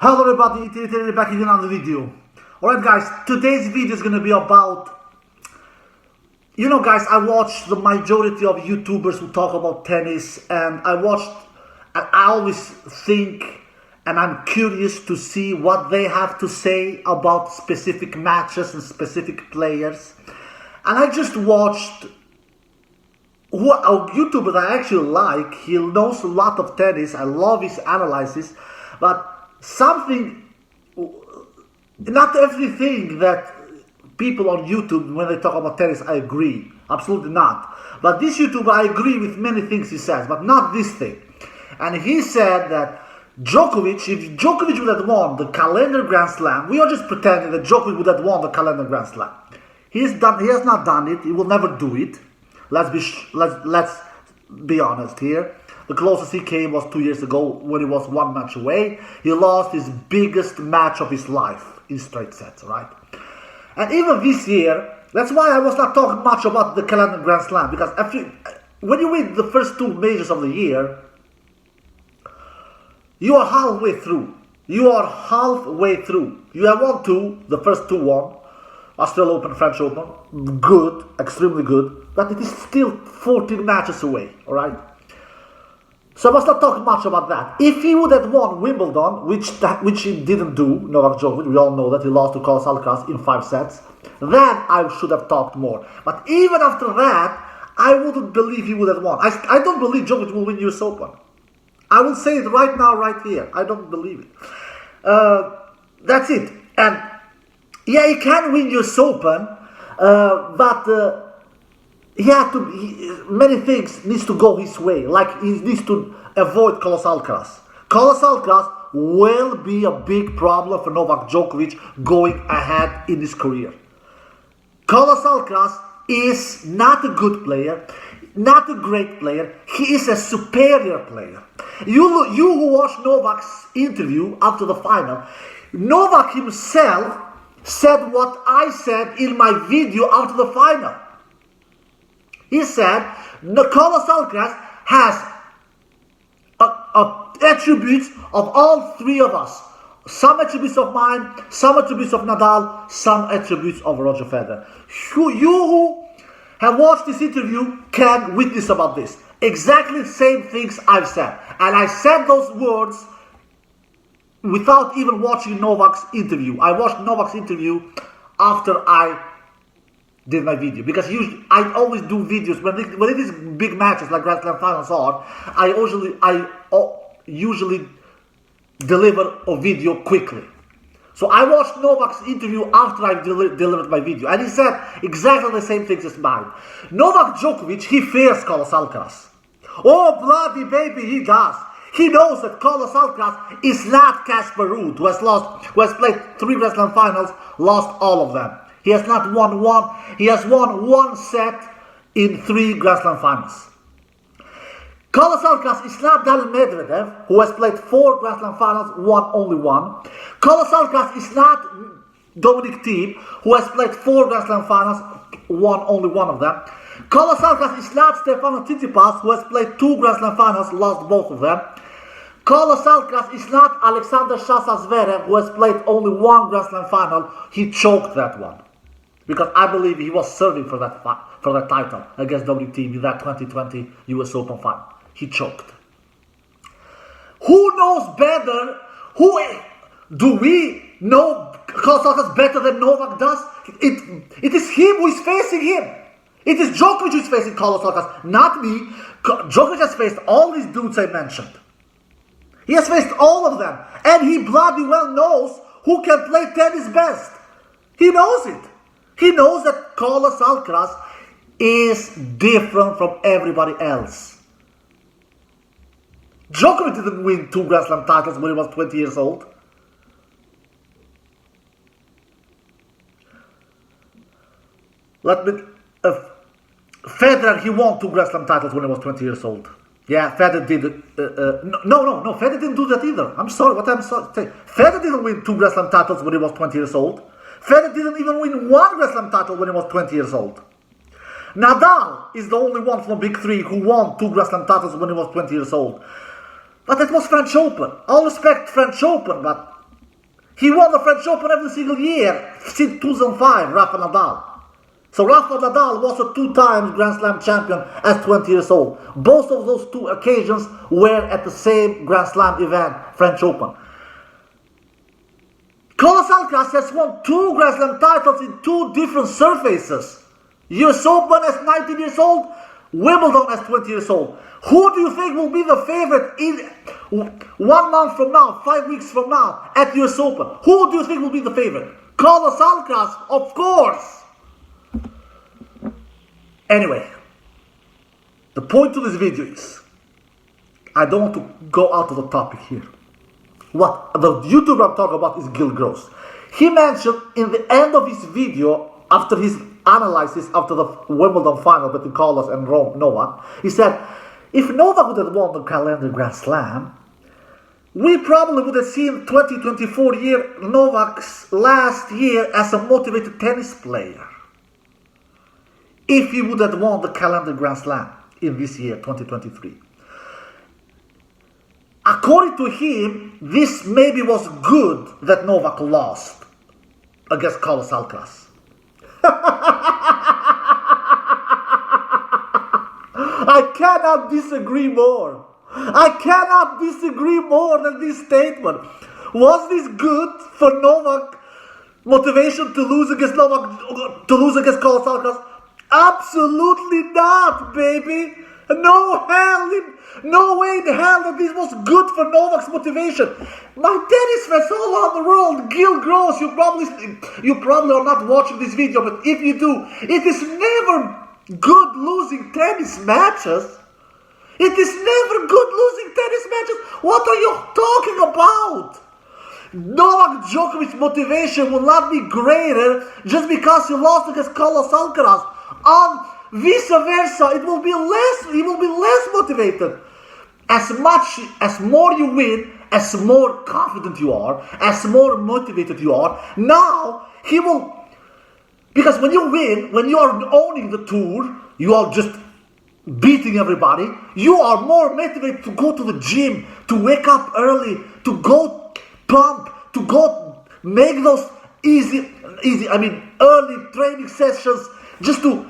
Hello everybody, it's back again on the video. Alright guys, today's video is going to be about, guys, I watch the majority of YouTubers who talk about tennis, and I always think and I'm curious to see what they have to say about specific matches and specific players. And I just watched a YouTuber that I actually like. He knows a lot of tennis, I love his analysis, but not everything that people on YouTube, when they talk about tennis, I agree. Absolutely not. But this YouTuber, I agree with many things he says, but not this thing. And he said that if Djokovic would have won the calendar Grand Slam, we are just pretending that Djokovic would have won the calendar Grand Slam. He has not done it. He will never do it. Let's be honest here. The closest he came was 2 years ago when he was one match away. He lost his biggest match of his life in straight sets, right? And even this year, that's why I was not talking much about the calendar Grand Slam, because when you win the first two majors of the year, you are halfway through. You have won two, the first two won. Australian Open, French Open, good, extremely good, but it is still 14 matches away, alright? So I was not talking much about that. If he would have won Wimbledon, which he didn't do, Novak Djokovic, we all know that he lost to Alcaraz in 5 sets, then I should have talked more. But even after that, I wouldn't believe he would have won. I don't believe Djokovic will win US Open. I will say it right now, right here. I don't believe it. That's it. And yeah, he can win US Open, but many things needs to go his way. Like he needs to avoid Carlos Alcaraz. Carlos Alcaraz will be a big problem for Novak Djokovic going ahead in his career. Carlos Alcaraz is not a good player, not a great player. He is a superior player. You who watched Novak's interview after the final, Novak himself said what I said in my video after the final. He said Carlos Alcaraz has attributes of all three of us. Some attributes of mine, some attributes of Nadal, some attributes of Roger Federer. You who have watched this interview can witness about this. Exactly the same things I've said. And I said those words without even watching Novak's interview. I watched Novak's interview after I did my video, because I always do videos when it is big matches like Grand Slam finals on. I usually deliver a video quickly. So I watched Novak's interview after I delivered my video, and he said exactly the same things as mine. Novak Djokovic, he fears Carlos Alcaraz. Oh bloody baby, he does. He knows that Carlos Alcaraz is not Casper Ruud, who has played 3 Grand Slam finals, lost all of them. He has not won one. He has won 1 set in 3 Grand Slam finals. Carlos Alcaraz is not Daniil Medvedev, who has played 4 Grand Slam finals, won only 1. Carlos Alcaraz is not Dominic Thiem, who has played 4 Grand Slam finals, won only 1 of them. Carlos Alcaraz is not Stefano Tsitsipas, who has played 2 Grand Slam finals, lost both of them. Carlos Alcaraz is not Alexander Zverev, who has played only 1 Grand Slam final. He choked that one, because I believe he was serving for that title against Dominic Thiem in that 2020 US Open final. He choked. Who knows better? Do we know Carlos Alcaraz better than Novak does? It is him who is facing him. It is Djokovic who is facing Carlos Alcaraz, not me. Djokovic has faced all these dudes I mentioned. He has faced all of them, and he bloody well knows who can play tennis best. He knows it. He knows that Carlos Alcaraz is different from everybody else. Djokovic didn't win 2 Grand Slam titles when he was 20 years old. Federer, he won 2 Grand Slam titles when he was 20 years old. Yeah, Federer did. No, Federer didn't do that either. I'm sorry, Federer didn't win 2 Grand Slam titles when he was 20 years old. Federer didn't even win 1 Grand Slam title when he was 20 years old. Nadal is the only one from the big 3 who won 2 Grand Slam titles when he was 20 years old. But that was French Open. I'll respect French Open, but He won the French Open every single year since 2005, Rafa Nadal. So Rafa Nadal was a 2-time Grand Slam champion at 20 years old. Both of those 2 occasions were at the same Grand Slam event, French Open. Carlos Alcaraz has won 2 Grand Slam titles in 2 different surfaces. US Open as 19 years old, Wimbledon as 20 years old. Who do you think will be the favorite in 1 month from now, 5 weeks from now at US Open? Who do you think will be the favorite? Carlos Alcaraz, of course. Anyway, the point of this video is, I don't want to go out of the topic here. What the YouTuber I'm talking about is Gil Gross. He mentioned in the end of his video, after his analysis after the Wimbledon final between Carlos and Novak, he said, if Novak would have won the calendar Grand Slam, we probably would have seen 2024 year Novak's last year as a motivated tennis player. If he would have won the calendar Grand Slam in this year, 2023. According to him, this maybe was good that Novak lost against Carlos Alcaraz. I cannot disagree more. I cannot disagree more than this statement. Was this good for Novak motivation to lose against Carlos Alcaraz? Absolutely not, baby. No way in hell that this was good for Novak's motivation. My tennis fans all around the world, Gil Gross, you probably are not watching this video, but if you do, it is never good losing tennis matches. It is never good losing tennis matches. What are you talking about? Novak Djokovic motivation will not be greater just because he lost against Carlos Alcaraz. Vice versa, it will be less motivated. As more you win, as more confident you are, as more motivated you are, now he will, because when you win, when you are owning the tour, you are just beating everybody, you are more motivated to go to the gym, to wake up early, to go pump, to go make those early training sessions, just to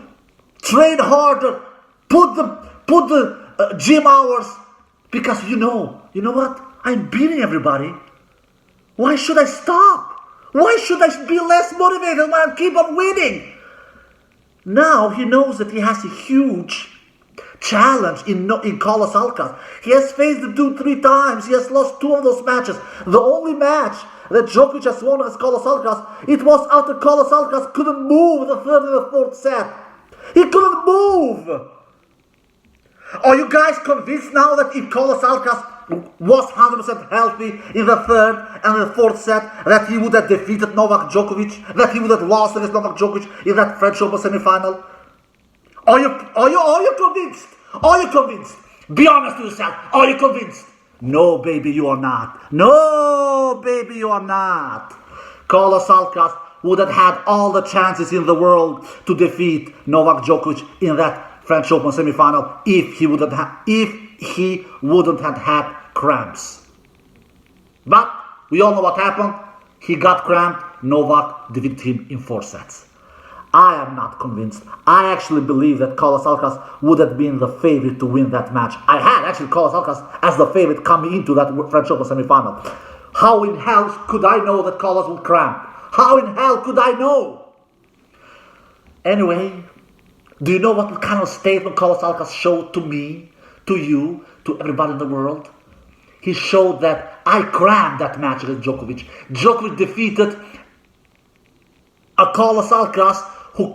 train harder, put the gym hours, because you know what? I'm beating everybody. Why should I stop? Why should I be less motivated when I keep on winning? Now he knows that he has a huge challenge in Carlos Alcaraz. He has faced the dude 3 times. He has lost 2 of those matches. The only match that Djokovic has won against Carlos Alcaraz, it was after Carlos Alcaraz couldn't move the 3rd and the 4th set. He couldn't move. Are you guys convinced now that if Carlos Alcaraz was 100% healthy in the 3rd and the 4th set, that he would have defeated Novak Djokovic, that he would have lost against Novak Djokovic in that French Open semi-final? Are you convinced? Are you convinced? Be honest with yourself. Are you convinced? No, baby, you are not. No, baby, you are not. Carlos Alcaraz would have had all the chances in the world to defeat Novak Djokovic in that French Open semi-final if he wouldn't have had cramps. But we all know what happened. He got cramped. Novak defeated him in 4 sets. I am not convinced. I actually believe that Carlos Alcaraz would have been the favorite to win that match. I had actually Carlos Alcaraz as the favorite coming into that French Open semi-final. How in hell could I know that Carlos would cramp? How in hell could I know? Anyway, do you know what kind of statement Carlos Alcaraz showed to me, to you, to everybody in the world? He showed that I crammed that match against Djokovic. Djokovic defeated a Carlos Alcaraz who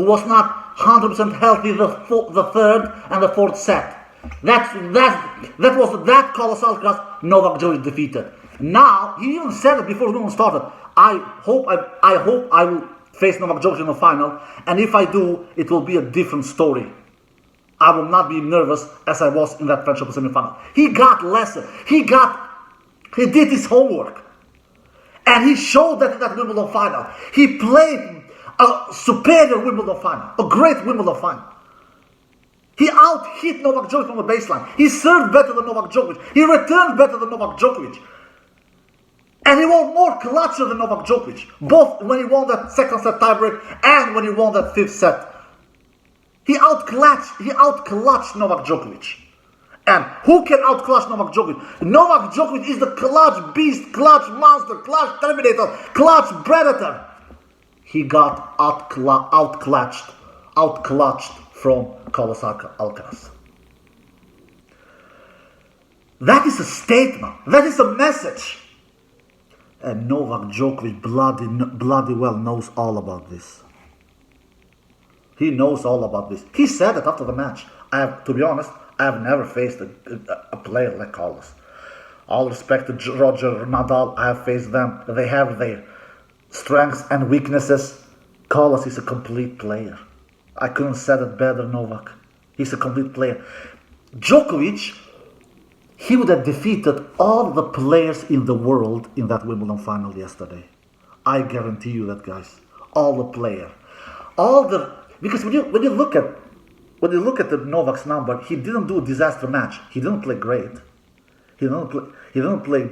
was not 100% healthy the 3rd and the 4th set. That was that Carlos Alcaraz Novak Djokovic defeated. Now he even said it before the game started. I hope I will face Novak Djokovic in the final, and if I do, it will be a different story. I will not be nervous as I was in that French Open semi-final. He got lesson. He did his homework, and he showed that in that Wimbledon final. He played a superior Wimbledon final, a great Wimbledon final. He out-hit Novak Djokovic from the baseline. He served better than Novak Djokovic. He returned better than Novak Djokovic. And And he was more clutcher than Novak Djokovic, both when he won that second set tiebreak and when he won that fifth set. He outclutched Novak Djokovic. And who can outclutch Novak Djokovic? Novak Djokovic is the clutch beast, clutch monster, clutch terminator, clutch predator. He got outclutched from Carlos Alcaraz. That is a statement. That is a message. And Novak Djokovic bloody well knows all about this. He knows all about this. He said it after the match. To be honest, I have never faced a player like Carlos. All respect to Roger, Nadal, I have faced them. They have their strengths and weaknesses. Carlos is a complete player. I couldn't have said it better, Novak. He's a complete player. Djokovic, he would have defeated all the players in the world in that Wimbledon final yesterday. I guarantee you that, guys. All the players. Because when you look at the Novak's number, he didn't do a disaster match. He didn't play great. He didn't play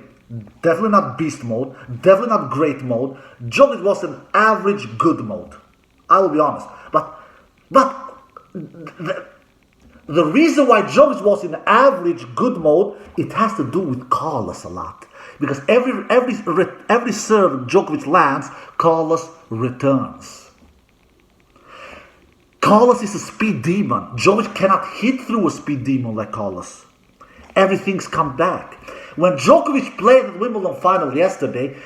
definitely not beast mode, definitely not great mode. Djokovic was in average good mode. I will be honest. But the reason why Djokovic was in average good mode, it has to do with Carlos a lot. Because every serve Djokovic lands, Carlos returns. Carlos is a speed demon. Djokovic cannot hit through a speed demon like Carlos. Everything's come back. When Djokovic played the Wimbledon final yesterday,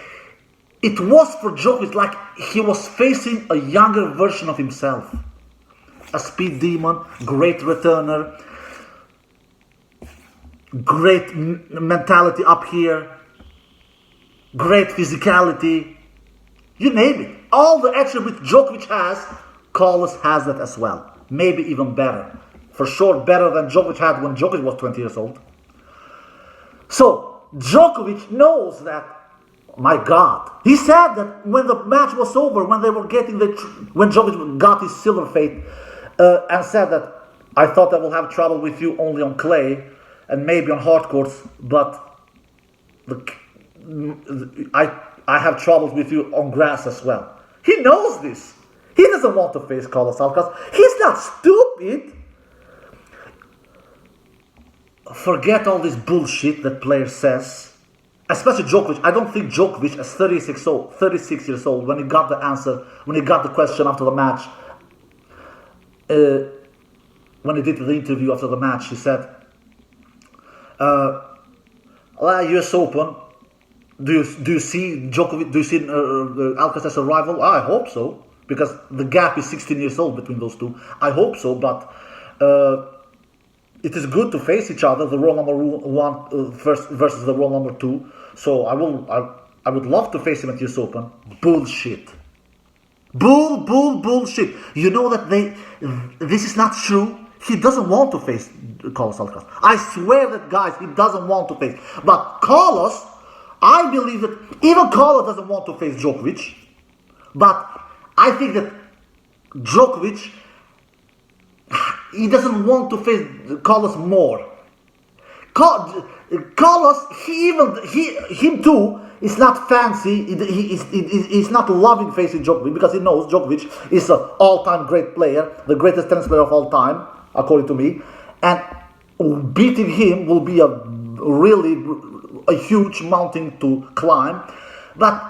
it was for Djokovic like he was facing a younger version of himself. A speed demon, great returner, great mentality up here, great physicality. You name it. All the attributes Djokovic has, Carlos has that as well. Maybe even better. For sure, better than Djokovic had when Djokovic was 20 years old. So, Djokovic knows that, my God. He said that when the match was over, when Djokovic got his silver fate, and said that, I thought I will have trouble with you only on clay, and maybe on hard courts, but I have troubles with you on grass as well. He knows this. He doesn't want to face Carlos Alcaraz. He's not stupid. Forget all this bullshit that player says. Especially Djokovic. I don't think Djokovic, as 36 years old, when he got the answer, when he got the question after the match, when he did the interview after the match, he said, US Open, do you see Djokovic, do you see Alcaraz as a rival? I hope so. Because the gap is 16 years old between those two. I hope so, but it is good to face each other, the role number one versus the role number two. So I would love to face him at US Open. Bullshit. Bullshit. You know that this is not true. He doesn't want to face Carlos Alcaraz. I swear that, guys, he doesn't want to face. But Carlos, I believe that even Carlos doesn't want to face Djokovic. But I think that Djokovic, he doesn't want to face Carlos more. Carlos, him too, is not fancy. He's not loving facing Djokovic because he knows Djokovic is an all-time great player, the greatest tennis player of all time, according to me. And beating him will be a huge mountain to climb. But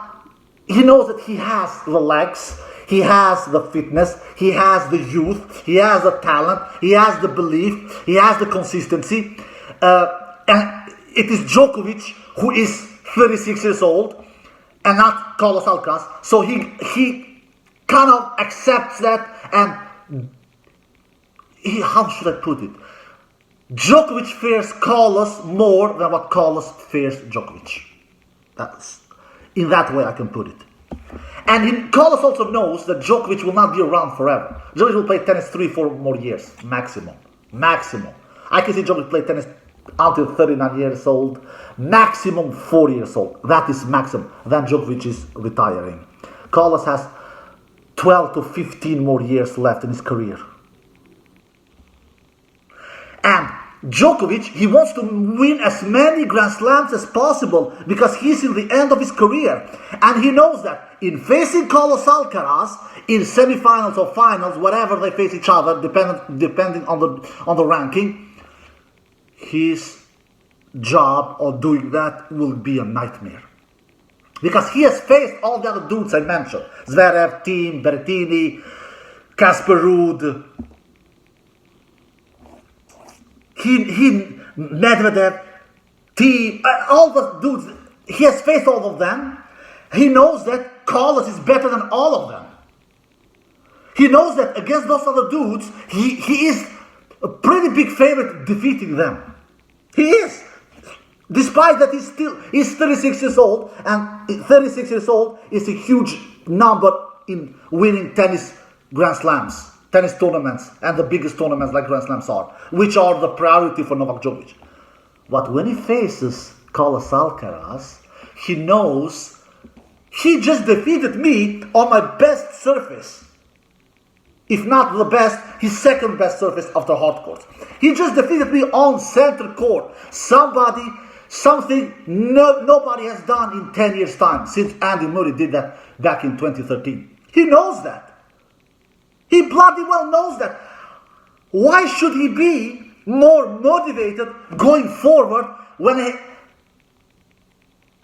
he knows that he has the legs. He has the fitness, he has the youth, he has the talent, he has the belief, he has the consistency. And it is Djokovic who is 36 years old and not Carlos Alcaraz. So he kind of accepts that, and how should I put it? Djokovic fears Carlos more than what Carlos fears Djokovic. In that way I can put it. And Carlos also knows that Djokovic will not be around forever. Djokovic will play tennis 3-4 more years, maximum. I can see Djokovic play tennis until 39 years old, maximum 40 years old. That is maximum. Then Djokovic is retiring. Carlos has 12 to 15 more years left in his career. And Djokovic, he wants to win as many Grand Slams as possible because he's in the end of his career. And he knows that in facing Carlos Alcaraz, in semifinals or finals, whatever they face each other, depending on the ranking, his job of doing that will be a nightmare. Because he has faced all the other dudes I mentioned. Zverev, Thiem, Berrettini, Casper Ruud, Medvedev, Thiem, all the dudes. He has faced all of them. He knows that Carlos is better than all of them. He knows that against those other dudes, he is a pretty big favorite defeating them. He is. Despite that he's 36 years old, and 36 years old is a huge number in winning tennis Grand Slams, tennis tournaments, and the biggest tournaments like Grand Slams are, which are the priority for Novak Djokovic. But when he faces Carlos Alcaraz, he knows he just defeated me on my best surface. If not the best, his second best surface after hard court. He just defeated me on center court. Something nobody has done in 10 years' time, since Andy Murray did that back in 2013. He knows that. He bloody well knows that. Why should he be more motivated going forward when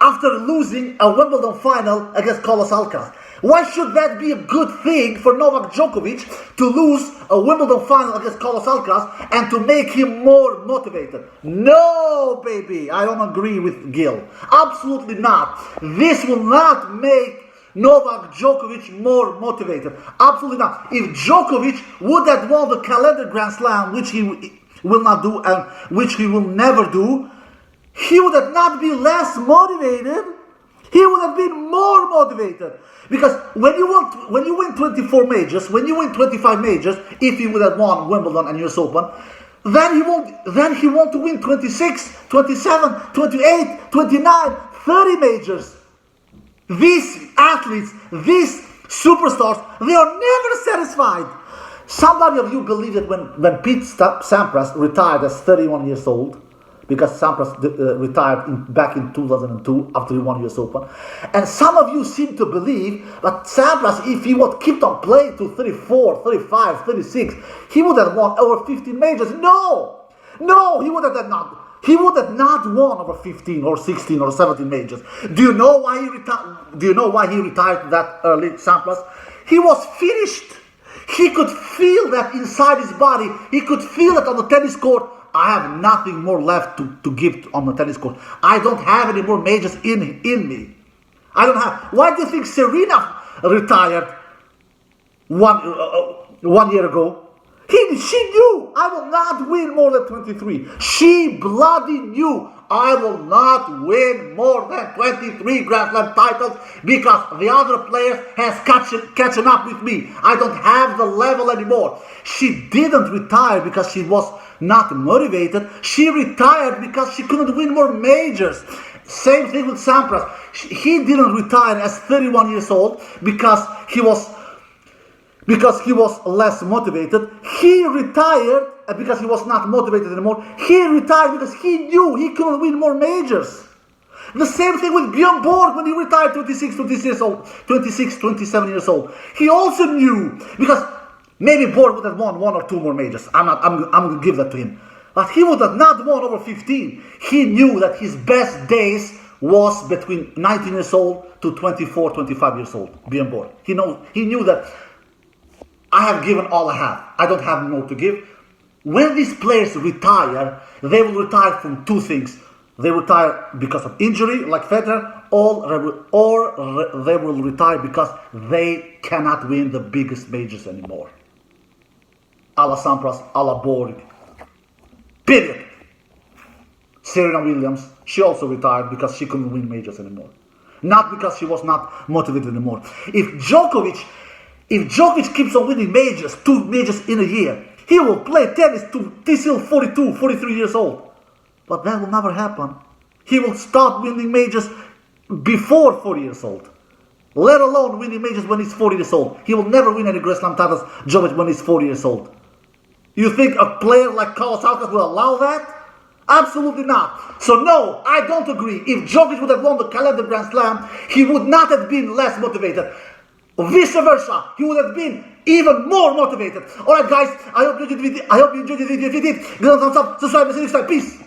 after losing a Wimbledon final against Carlos Alcaraz? Why should that be a good thing for Novak Djokovic to lose a Wimbledon final against Carlos Alcaraz and to make him more motivated? No, baby, I don't agree with Gil. Absolutely not. This will not make Novak Djokovic more motivated. Absolutely not. If Djokovic would have won the calendar Grand Slam, which he will not do and which he will never do, he would have not been less motivated. He would have been more motivated. Because when you win 24 majors, when you win 25 majors, if he would have won Wimbledon and US Open, then he want to win 26, 27, 28, 29, 30 majors. These athletes, these superstars, they are never satisfied. Somebody of you believe that when Pete Sampras retired as 31 years old, because Sampras retired back in 2002 after he won US Open. And some of you seem to believe that Sampras, if he would keep on playing to 34, 35, 36, he would have won over 15 majors. No, he would have not. He would have not won over 15 or 16 or 17 majors. Do you know why he retired? Do you know why he retired that early, Sampras? He was finished. He could feel that inside his body. He could feel it on the tennis court. I have nothing more left to give on the tennis court. I don't have any more majors in me. I don't have. Why do you think Serena retired one year ago? She knew I will not win more than 23. She bloody knew I will not win more than 23 Grand Slam titles because the other players has catching up with me. I don't have the level anymore. She didn't retire because she was not motivated. She retired because she couldn't win more majors. Same thing with Sampras. He didn't retire as 31 years old because he was less motivated. He retired because he was not motivated anymore. He retired because he knew he couldn't win more majors. The same thing with Björn Borg when he retired 26, 27 years old. He also knew, because maybe Borg would have won 1 or 2 more majors. I'm going to give that to him. But he would have not won over 15. He knew that his best days was between 19 years old to 24, 25 years old. Björn Borg. He knew that I have given all I have. I don't have more to give. When these players retire, they will retire from 2 things. They retire because of injury, like Federer, or they will retire because they cannot win the biggest majors anymore. A la Sampras, a la Borg. Period. Serena Williams, she also retired because she couldn't win majors anymore. Not because she was not motivated anymore. If Djokovic keeps on winning majors, 2 majors in a year, he will play tennis till 42, 43 years old. But that will never happen. He will start winning majors before 40 years old. Let alone winning majors when he's 40 years old. He will never win any Grand Slam titles, Djokovic, when he's 40 years old. You think a player like Carlos Alcaraz will allow that? Absolutely not. So no, I don't agree. If Djokovic would have won the calendar Grand Slam, he would not have been less motivated. Vice versa, he would have been even more motivated. Alright guys, I hope you enjoyed the video. If you did, give it a thumbs up, subscribe, and see you next time. Peace.